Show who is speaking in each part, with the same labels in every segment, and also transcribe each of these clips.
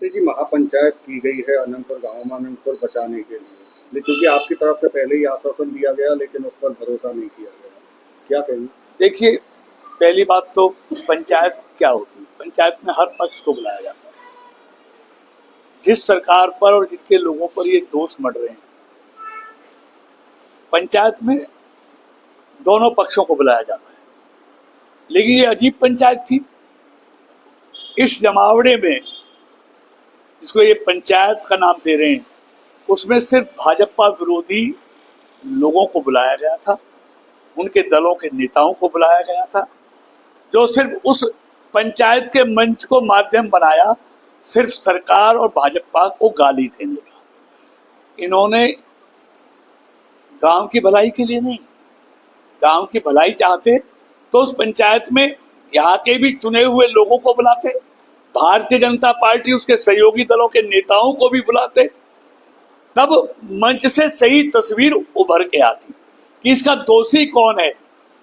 Speaker 1: जी महापंचायत की गई है अनंतपुर गांव में अनंतपुर बचाने के लिए, क्योंकि आपकी तरफ से पहले ही आश्वासन दिया गया लेकिन उस पर भरोसा नहीं किया गया। क्या कहेंगे?
Speaker 2: देखिए, पहली बात तो पंचायत क्या होती है। पंचायत में हर पक्ष को बुलाया जाता है। जिस सरकार पर और जिनके लोगों पर ये दोष मढ़ रहे हैं, पंचायत में दोनों पक्षों को बुलाया जाता है। लेकिन ये अजीब पंचायत थी। इस जमावड़े में जिसको ये पंचायत का नाम दे रहे हैं, उसमें सिर्फ भाजपा विरोधी लोगों को बुलाया गया था, उनके दलों के नेताओं को बुलाया गया था, जो सिर्फ उस पंचायत के मंच को माध्यम बनाया सिर्फ सरकार और भाजपा को गाली देने का। इन्होंने गांव की भलाई के लिए नहीं, गांव की भलाई चाहते तो उस पंचायत में यहाँ के भी चुने हुए लोगों को बुलाते, भारतीय जनता पार्टी उसके सहयोगी दलों के नेताओं को भी बुलाते, तब मंच से सही तस्वीर उभर के आती कि इसका दोषी कौन है,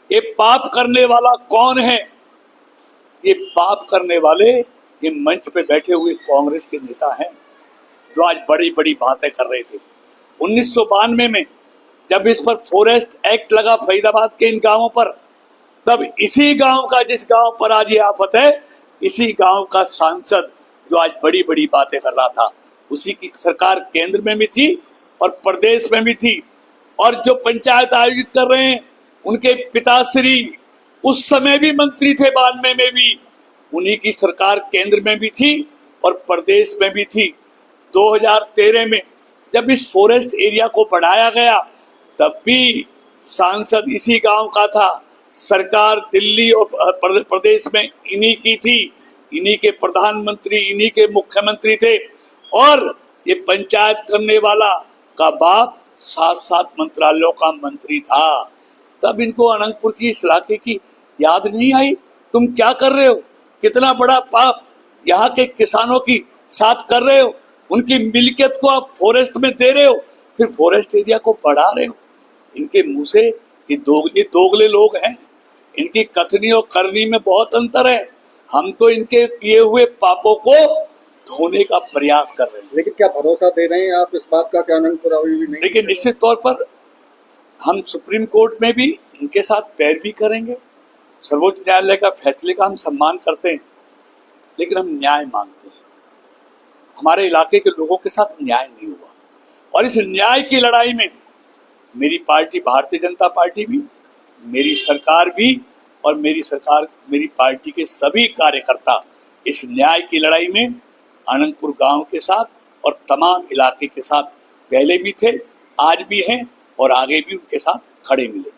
Speaker 2: ये पाप करने वाला कौन है। ये पाप करने वाले ये मंच पे बैठे हुए कांग्रेस के नेता हैं, जो आज बड़ी बड़ी बातें कर रहे थे। 1992 में जब इस पर फॉरेस्ट एक्ट लगा फरीदाबाद के इन गांवों पर, तब इसी गांव का, जिस गांव पर आज ये आफत है, इसी गांव का सांसद जो आज बड़ी बड़ी बातें कर रहा था, उसी की सरकार केंद्र में भी थी और प्रदेश में भी थी। और जो पंचायत आयोजित कर रहे हैं, उनके पिताश्री उस समय भी मंत्री थे, 92 में भी उन्हीं की सरकार केंद्र में भी थी और प्रदेश में भी थी। 2013 में जब इस फॉरेस्ट एरिया को बढ़ाया गया, तब भी सांसद इसी गांव का था, सरकार दिल्ली और प्रदेश में इन्हीं की थी, इन्हीं के प्रधानमंत्री, इन्हीं के मुख्यमंत्री थे। और ये पंचायत करने वाला का बाप 7 मंत्रालयों का मंत्री था। तब इनको अनंतपुर की इस इलाके की याद नहीं आई? तुम क्या कर रहे हो, कितना बड़ा पाप यहाँ के किसानों की साथ कर रहे हो, उनकी मिल्कियत को आप फॉरेस्ट में दे रहे हो, फिर फॉरेस्ट एरिया को बढ़ा रहे हो। इनके मुंह से ये दोगले लोग हैं, इनकी कथनी और करनी में बहुत अंतर है। हम तो इनके किए हुए पापों को धोने का प्रयास कर रहे हैं।
Speaker 1: लेकिन क्या भरोसा दे रहे हैं आप इस बात का कि अनंतपुर अभी भी नहीं?
Speaker 2: लेकिन निश्चित तौर पर हम सुप्रीम कोर्ट में भी इनके साथ पैरवी करेंगे। सर्वोच्च न्यायालय का फैसले का हम सम्मान करते हैं, लेकिन हम न्याय मांगते हैं। हमारे इलाके के लोगों के साथ न्याय नहीं हुआ, और इस न्याय की लड़ाई में मेरी पार्टी भारतीय जनता पार्टी भी, मेरी सरकार भी और मेरी पार्टी के सभी कार्यकर्ता इस न्याय की लड़ाई में अनंतपुर गांव के साथ और तमाम इलाके के साथ पहले भी थे, आज भी हैं और आगे भी उनके साथ खड़े मिले।